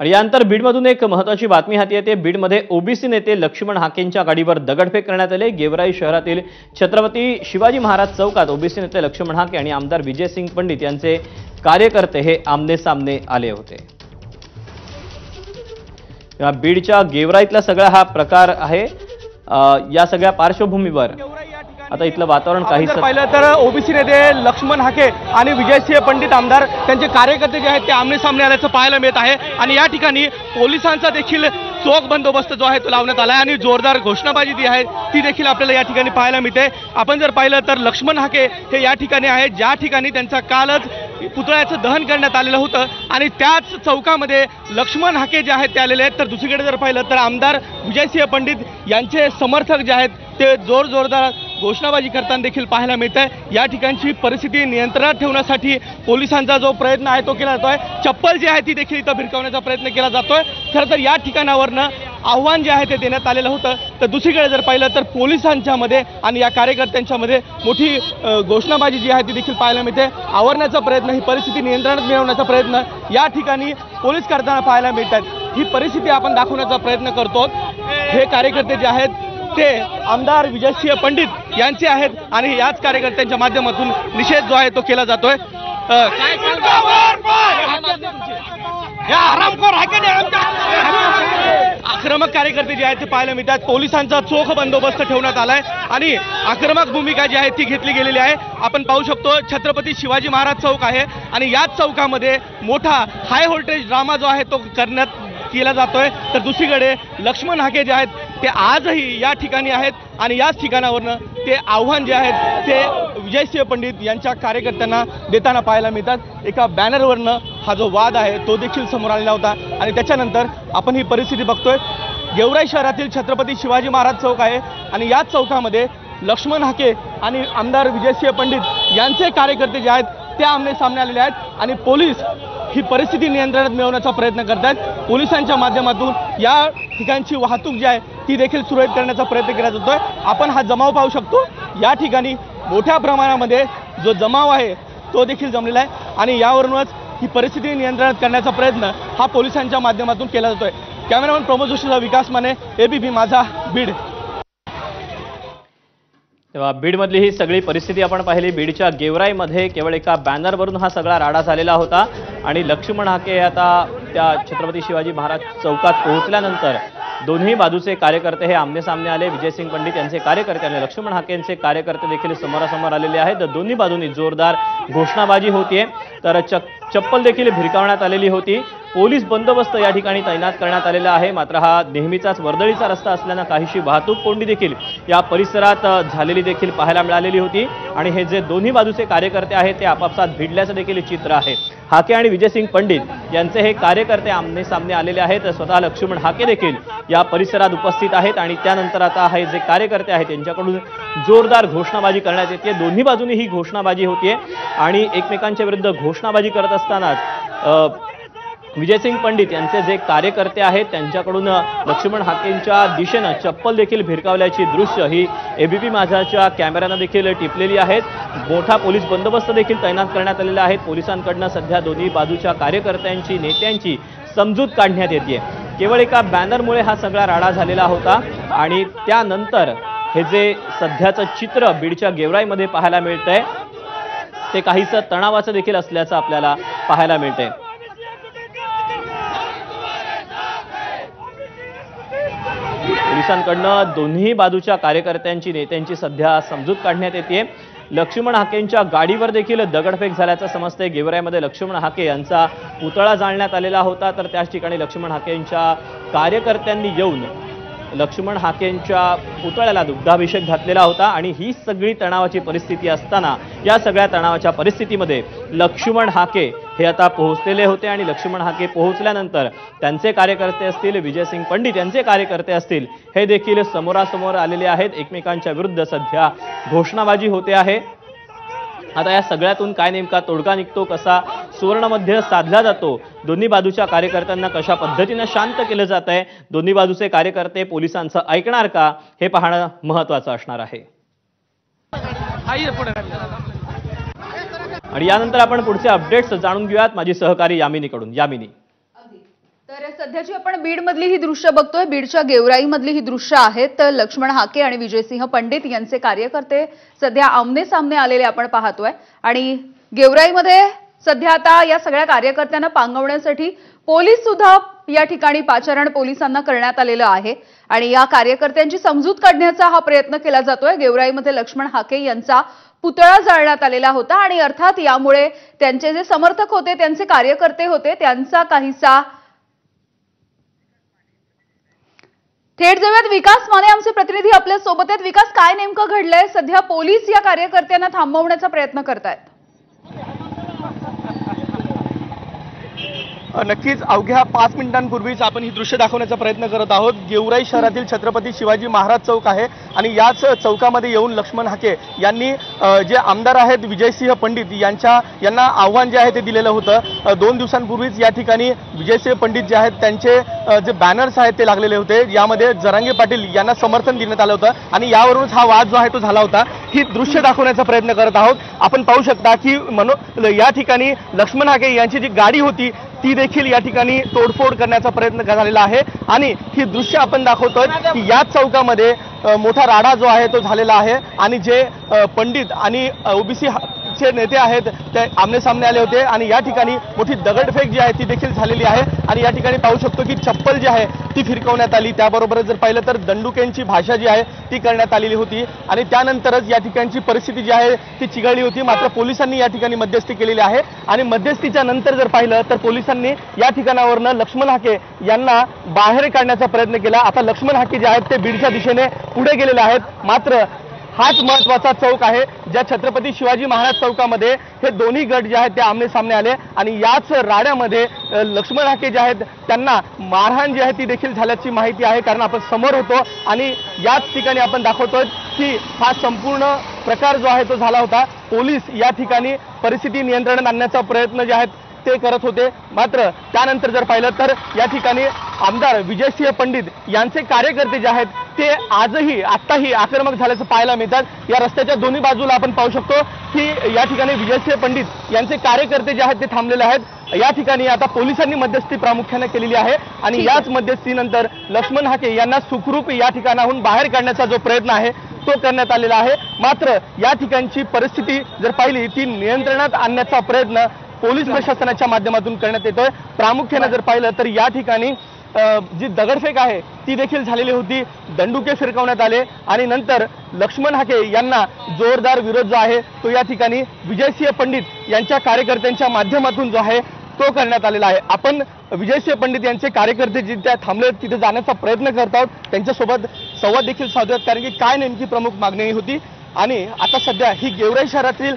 आणि यानंतर बीडमधून एक महत्त्वाची बातमी हाती येते। बीडमध्ये ओबीसी नेते लक्ष्मण हाकेंच्या गाडीवर दगडफेक करण्यात आले। गेवराई शहरातील छत्रपती शिवाजी महाराज चौकात ओबीसी नेते लक्ष्मण हाके आणि आमदार विजयसिंग पंडित यांचे कार्यकर्ते हे आमने सामने आले होते। बीडच्या गेवराईतला सगळा हा प्रकार आहे। या सगळ्या पार्श्वभूमीवर आता इथलं वातावरण काहीच पाहिलं तर ओबीसी नेते लक्ष्मण हाके आणि विजयसिंह पंडित आमदार त्यांचे कार्यकर्ते जे आहेत ते आमने सामने आल्याचं पाहायला मिळत आहे। आणि या ठिकाणी पोलिसांचा देखील चोख बंदोबस्त जो आहे तो लावण्यात आला आहे आणि जोरदार घोषणाबाजी जी आहे ती देखील आपल्याला या ठिकाणी पाहायला मिळते। आपण जर पाहिलं तर लक्ष्मण हाके हे या ठिकाणी आहेत ज्या ठिकाणी त्यांचा कालच पुतळ्याचं दहन करण्यात आलेलं होतं आणि त्याच चौकामध्ये लक्ष्मण हाके जे आहेत ते आलेले आहेत। तर दुसरीकडे जर पाहिलं तर आमदार विजयसिंह पंडित यांचे समर्थक जे आहेत ते जोरदार घोषणाबाजी करताना देखील पाहायला मिळत आहे। या ठिकाणची परिस्थिती नियंत्रणात ठेवण्यासाठी पोलिसांचा जो प्रयत्न आहे तो केला जातोय। चप्पल जी आहे ती देखील इथं भिरकावण्याचा प्रयत्न केला जातोय। खरं तर या ठिकाणावरनं आव्हान जे आहे ते देण्यात आलेलं होतं। तर दुसरीकडे जर पाहिलं तर पोलिसांच्या मध्ये आणि या कार्यकर्त्यांच्या मध्ये मोठी घोषणाबाजी जी आहे ती देखील पाहायला मिळते। आवरण्याचा प्रयत्न, ही परिस्थिती नियंत्रणात मिळवण्याचा प्रयत्न या ठिकाणी पोलीस करताना पाहायला मिळतात। ही परिस्थिती आपण दाखवण्याचा प्रयत्न करतो। हे कार्यकर्ते जे आहेत ते आमदार विजयसिंह पंडित यांचे आहेत आणि याच कार्यकर्त्यांच्या माध्यमातून निषेध जो आहे तो केला जातोय। आक्रमक कार्यकर्ते जे आहेत ते पाहायला मिळतात। पोलिसांचा चोख बंदोबस्त ठेवण्यात आलाय आणि आक्रमक भूमिका जी आहे ती घेतली गेलेली आहे। आपण पाहू शकतो छत्रपती शिवाजी महाराज चौक आहे आणि याच चौकामध्ये मोठा हाय व्होल्टेज ड्रामा जो आहे तो केला जातोय। तर दुसरीकडे लक्ष्मण हाके जे आहेत ते आजही या ठिकाणी आहेत आणि याच ठिकाणावरनं ते आव्हान जे आहेत ते विजयसिंह पंडित यांच्या कार्यकर्त्यांना देताना पाहायला मिळतात। एका बॅनरवरनं हा जो वाद आहे तो देखील समोर आलेला होता आणि त्याच्यानंतर आपण ही परिस्थिती बघतोय। गेवराई शहरातील छत्रपती शिवाजी महाराज चौक आहे आणि याच चौकामध्ये लक्ष्मण हाके आणि आमदार विजयसिंह पंडित यांचे कार्यकर्ते जे आहेत ते आमने सामने आलेले आहेत आणि पोलीस ही परिस्थिती नियंत्रणात मिळवण्याचा प्रयत्न करत आहेत। पोलिसांच्या माध्यमातून या ठिकाणची वाहतूक जी आहे ती देखील सुरळीत करण्याचा प्रयत्न केला जातोय। आपण हा जमाव पाहू शकतो। या ठिकाणी मोठ्या प्रमाणामध्ये जो जमाव आहे तो देखील जमलेला आहे आणि यावरूनच ही परिस्थिती नियंत्रणात करण्याचा प्रयत्न हा पोलिसांच्या माध्यमातून केला जातोय। कॅमेरामन प्रमोद जोशीला विकास माने, एबीपी माझा, बीड। तेव्हा बीडमधली ही सगळी परिस्थिती आपण पाहिली। बीडच्या गेवराईमध्ये केवळ एका बॅनरवरून हा सगळा राडा झालेला होता आणि लक्ष्मण हाके आता त्या छत्रपती शिवाजी महाराज चौकात पोहोचल्यानंतर दोन्ही बाजूचे कार्यकर्ते हे आमने सामने आले। विजयसिंग पंडित यांचे कार्यकर्ते आणि लक्ष्मण हाकेंचे कार्यकर्ते देखील समोरासमोर आलेले आहेत। दोन्ही बाजूंनी जोरदार घोषणाबाजी होतीये। तर चप्पल देखील भिरकावण्यात आलेली होती। पोलीस बंदोबस्त या ठिकाणी तैनात करण्यात आलेला आहे। मात्र हा नेहमीचाच वर्दळीचा रस्ता असल्याने काहीशी वाहतूक कोंडी देखील या परिसरात झालेली देखील पाहायला मिळालेली होती आणि हे जे दोन्ही बाजूचे कार्यकर्ते आहेत ते आपापसात भिडल्याचं देखील चित्र आहे। हाके आणि विजयसिंग पंडित यांचे हे कार्यकर्ते आमने सामने आलेले आहेत। स्वतः लक्ष्मण हाके देखील या परिसरात उपस्थित आहेत आणि त्यानंतर आता हे जे कार्यकर्ते आहेत त्यांच्याकडून जोरदार घोषणाबाजी करण्यात येते। दोन्ही बाजूंनी ही घोषणाबाजी होतीये आणि एकमेकांच्या विरुद्ध घोषणाबाजी करत असतानाच विजयसिंग पंडित यांचे जे कार्यकर्ते आहेत त्यांच्याकडून लक्ष्मण हाकेंच्या दिशेनं चप्पल देखील भिरकावल्याची दृश्य ही एबीपी माझाच्या कॅमेऱ्यानं देखील टिपलेली आहेत। मोठा पोलीस बंदोबस्त देखील तैनात करण्यात आलेला आहे। पोलिसांकडनं सध्या दोन्ही बाजूच्या कार्यकर्त्यांची, नेत्यांची समजूत काढण्यात येते। केवळ एका बॅनरमुळे हा सगळा राडा झालेला होता आणि त्यानंतर हे जे सध्याचं चित्र बीडच्या गेवराईमध्ये पाहायला मिळतंय ते काहीसं तणावाचं देखील असल्याचं आपल्याला पाहायला मिळतंय। पोलिसांकडनं दोन्ही बाजूच्या कार्यकर्त्यांची, नेत्यांची सध्या समजूत काढण्यात येते। लक्ष्मण हाकेंच्या गाडीवर देखील दगडफेक झाल्याचं समजतंय। गेवराईमध्ये लक्ष्मण हाके यांचा पुतळा जाळण्यात आलेला होता तर त्याच ठिकाणी लक्ष्मण हाकेंच्या कार्यकर्त्यांनी येऊन लक्ष्मण हाकेंच्या पुतळ्याला दुग्धाभिषेक घातलेला होता आणि ही सगळी तणावाची परिस्थिती असताना या सगळ्या तणावाच्या परिस्थितीमध्ये लक्ष्मण हाके हे आता पोहोचलेले होते आणि लक्ष्मण हाके पोहोचल्यानंतर त्यांचे कार्यकर्ते असतील, विजयसिंग पंडित यांचे कार्यकर्ते असतील, हे देखील समोरासमोर आलेले आहेत। एकमेकांच्या विरुद्ध सध्या घोषणाबाजी होते आहे। आता या सगळ्यातून काय नेमका तोडगा निघतो, कसा सुवर्णमध्य साधला जातो, दोन्ही बाजूच्या कार्यकर्त्यांना कशा पद्धतीने शांत केलं जात आहे, दोन्ही बाजूचे कार्यकर्ते पोलिसांचं ऐकणार का हे पाहणं महत्त्वाचं असणार आहे। आणि यानंतर आपण पुढचे अपडेट्स जाणून घेऊयात माझी सहकारी यामिनीकडून। यामिनी, तर सध्याची आपण बीडमधली ही दृश्य बघतोय। बीडच्या गेवराईमधली ही दृश्य आहेत। तर लक्ष्मण हाके आणि विजयसिंह पंडित यांचे कार्यकर्ते सध्या आमने सामने आलेले आपण पाहतोय आणि गेवराईमध्ये सध्या आता या सगळ्या कार्यकर्त्यांना पांगवण्यासाठी पोलीस सुद्धा या ठिकाणी पाचारण पोलिसांना करण्यात आलेलं आहे आणि या कार्यकर्त्यांची समजूत काढण्याचा हा प्रयत्न केला जातोय। गेवराईमध्ये लक्ष्मण हाके यांचा पुतळा जाळण्यात आलेला होता आणि अर्थात यामुळे त्यांचे जे समर्थक होते, त्यांचे कार्यकर्ते होते, त्यांचा काहीसा थेट जाऊयात विकास माने आमचे प्रतिनिधी आपल्या सोबत आहेत। विकास, काय नेमकं घडलंय? सध्या पोलीस या कार्यकर्त्यांना थांबवण्याचा प्रयत्न करतायत। नक्कीच अवघ्या 5 मिनिटांपूर्वीच आपण ही दृश्य दाखवण्याचा प्रयत्न करत आहोत। गेवराई शहरातील छत्रपती शिवाजी महाराज चौक आहे आणि याच चौकामध्ये येऊन लक्ष्मण हाके यांनी जे आमदार आहेत विजयसिंह पंडित यांना आव्हान जे आहे ते दिलेलं होतं। 2 दिवसांपूर्वीच या ठिकाणी विजयसिंह पंडित जे आहेत त्यांचे जे बॅनर्स आहेत ते लागलेले होते, यामध्ये जरांगे पाटील यांना समर्थन देण्यात आलं होतं आणि यावरूनच हा वाद जो आहे तो झाला होता। ही दृश्य दाखवण्याचा प्रयत्न करत आहोत। आपण पाहू शकता की या ठिकाणी लक्ष्मण हाके यांची जी गाडी होती ती देखील या ठिकाणी तोडफोड करण्याचा प्रयत्न झालेला आहे आणि ही दृश्य आपण दाखवतोय की याच चौकामध्ये मोठा राडा जो आहे तो झालेला आहे आणि जे पंडित आणि ओबीसी चे नेते आहेत ते आमने सामने आले होते आणि या ठिकाणी मोठी दगडफेक जी आहे ती देखील झालेली आहे आणि या ठिकाणी पाहू शकतो की चप्पल जी आहे ती फिरकवण्यात आली। त्याबरोबरच जर पाहिलं तर दंडुकेंची भाषा जी आहे ती करण्यात आलेली होती आणि त्यानंतरच या ठिकाणची परिस्थिती जी आहे ती चिघळली होती। मात्र पोलिसांनी या ठिकाणी मध्यस्थी केलेली आहे आणि मध्यस्थीच्या नंतर जर पाहिलं तर पोलिसांनी या ठिकाणावरनं लक्ष्मण हाके यांना बाहेर काढण्याचा प्रयत्न केला। आता लक्ष्मण हाके जे आहेत ते बीडच्या दिशेने पुढे गेलेले आहेत। मात्र हाच महत्वाचा चौक आहे ज्या छत्रपती शिवाजी महाराज चौकामध्ये हे दोन्ही गट जे आहेत ते आमने सामने आले आणि याच राड्यामध्ये लक्ष्मण हाके जे आहेत त्यांना मारहाण जी आहे ती देखील झाल्याची माहिती आहे, कारण आपण समोर होतो आणि याच ठिकाणी आपण दाखवतोय की हा संपूर्ण प्रकार जो आहे तो झाला होता। पोलीस या ठिकाणी परिस्थिती नियंत्रणात आणण्याचा प्रयत्न जे आहेत ते करत होते। मात्र त्यानंतर जर पाहिलं तर या ठिकाणी आमदार विजयसिंह पंडित यांचे कार्यकर्ते जे आहेत ते आताही आक्रमक झाल्याचं पाहायला मिळतात। या रस्त्याच्या दोन्ही बाजूला आपण पाहू शकतो की या ठिकाणी विजयसिंह पंडित यांचे कार्यकर्ते जे आहेत ते थांबलेले आहेत। या ठिकाणी आता पोलिसांनी मध्यस्थी प्रामुख्याने केलेली आहे आणि याच मध्यस्थीनंतर लक्ष्मण हाके यांना सुखरूप या ठिकाणाहून बाहेर काढण्याचा जो प्रयत्न आहे तो करण्यात आलेला आहे। मात्र या ठिकाणची परिस्थिती जर पाहिली ती नियंत्रणात आणण्याचा प्रयत्न पोलीस प्रशासनाच्या माध्यमातून करण्यात येतोय। प्रामुख्याने जर पाहिलं तर या ठिकाणी जी दगडफेक आहे ती देखील झालेली होती, दंडुके फिरकवण्यात आले आणि नंतर लक्ष्मण हाके यांना जोरदार विरोध जो आहे तो या ठिकाणी विजयसिंह पंडित यांच्या कार्यकर्त्यांच्या माध्यमातून जो आहे तो करण्यात आलेला आहे। आपण विजयसिंह पंडित यांचे कार्यकर्ते जिथे थांबले तिथे जाण्याचा प्रयत्न करत आहोत, त्यांच्यासोबत संवाद देखील साधूयात, कारण की काय नेमकी प्रमुख मागणी होती आणि आता सध्या ही गेवराई शहरातील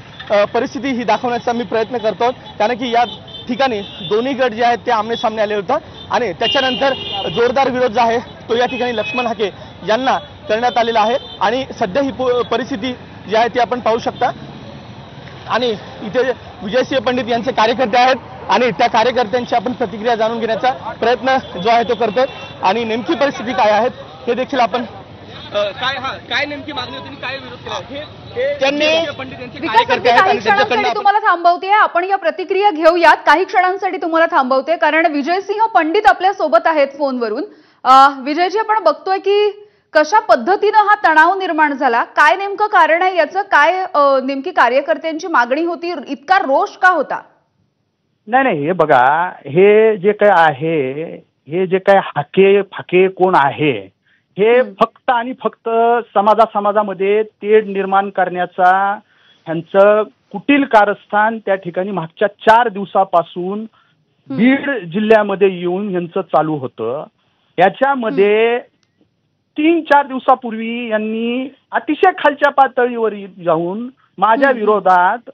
परिस्थिती ही दाखवण्याचा मी प्रयत्न करतो, कारण की या ठिकाणी दोन्ही गट जे आहेत ते आमने सामने आले होते आणि त्याच्यानंतर जोरदार विरोध जो आहे तो या ठिकाणी लक्ष्मण हाके यांना करण्यात आलेला आहे आणि सध्या ही परिस्थिती जी आहे ती आपण पाहू शकता आणि इथे विजयसिंह पंडित यांचे कार्यकर्ते आहेत आणि त्या कार्यकर्त्यांची आपण प्रतिक्रिया जाणून घेण्याचा प्रयत्न जो आहे तो करतोय आणि नेमकी परिस्थिती काय आहे हे देखील आपण काय नेमकी मागणी होती, काय विरोध केला तुम्हाला थांबवते। आपण या प्रतिक्रिया घेऊयात, काही क्षणांसाठी तुम्हाला थांबवते कारण विजयसिंह पंडित आपल्या सोबत आहेत फोनवरून। विजयजी, आपण बघतोय की कशा पद्धतीने हा तणाव निर्माण झाला, काय नेमकं कारण आहे याचं, काय नेमकी कार्यकर्त्यांची मागणी होती, इतका रोष का होता? नाही, हे बघा, हे जे काय आहे, हे जे काय हाके कोण आहे, हे फक्त आणि फक्त समाजामध्ये तेढ निर्माण करण्याचा ह्यांचं कुटील कारस्थान त्या ठिकाणी मागच्या 4 दिवसापासून बीड जिल्ह्यामध्ये येऊन ह्यांचं चालू होतं। याच्यामध्ये 3-4 दिवसापूर्वी यांनी अतिशय खालच्या पातळीवर जाऊन माझ्या विरोधात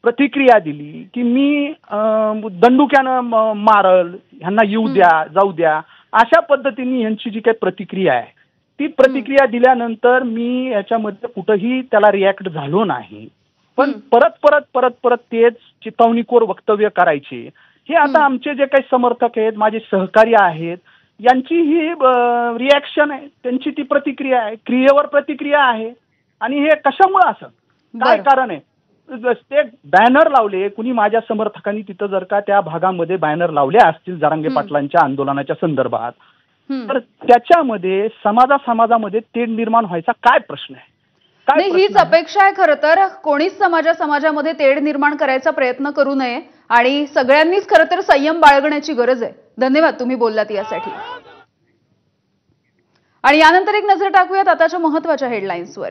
प्रतिक्रिया दिली की मी दंडुक्यानं मारल, ह्यांना येऊ द्या, जाऊ द्या, अशा पद्धतीने यांची जी काही प्रतिक्रिया आहे ती प्रतिक्रिया दिल्यानंतर मी याच्यामध्ये कुठेही त्याला रिॲक्ट झालो नाही, पण परत तेच चितवणीखोर वक्तव्य करायचे। हे आता आमचे जे काही समर्थक आहेत, माझे सहकारी आहेत, यांची ही रिॲक्शन आहे, त्यांची ती प्रतिक्रिया आहे, क्रियेवर प्रतिक्रिया आहे आणि हे कशामुळे असं काय कारण आहे? ते बॅनर लावले, कुणी माझ्या समर्थकांनी तिथं जर का त्या भागामध्ये बॅनर लावले असतील जरांगे पाटलांच्या आंदोलनाच्या संदर्भात, तर त्याच्यामध्ये समाजामध्ये तेढ निर्माण व्हायचा काय प्रश्न आहे? नाही, हीच अपेक्षा आहे खरं तर. कोणीच समाजामध्ये तेढ निर्माण करायचा प्रयत्न करू नये आणि सगळ्यांनीच खरं तर संयम बाळगण्याची गरज आहे. धन्यवाद, तुम्ही बोललात यासाठी. आणि यानंतर एक नजर टाकूयात आताच्या महत्त्वाच्या हेडलाईन्सवर.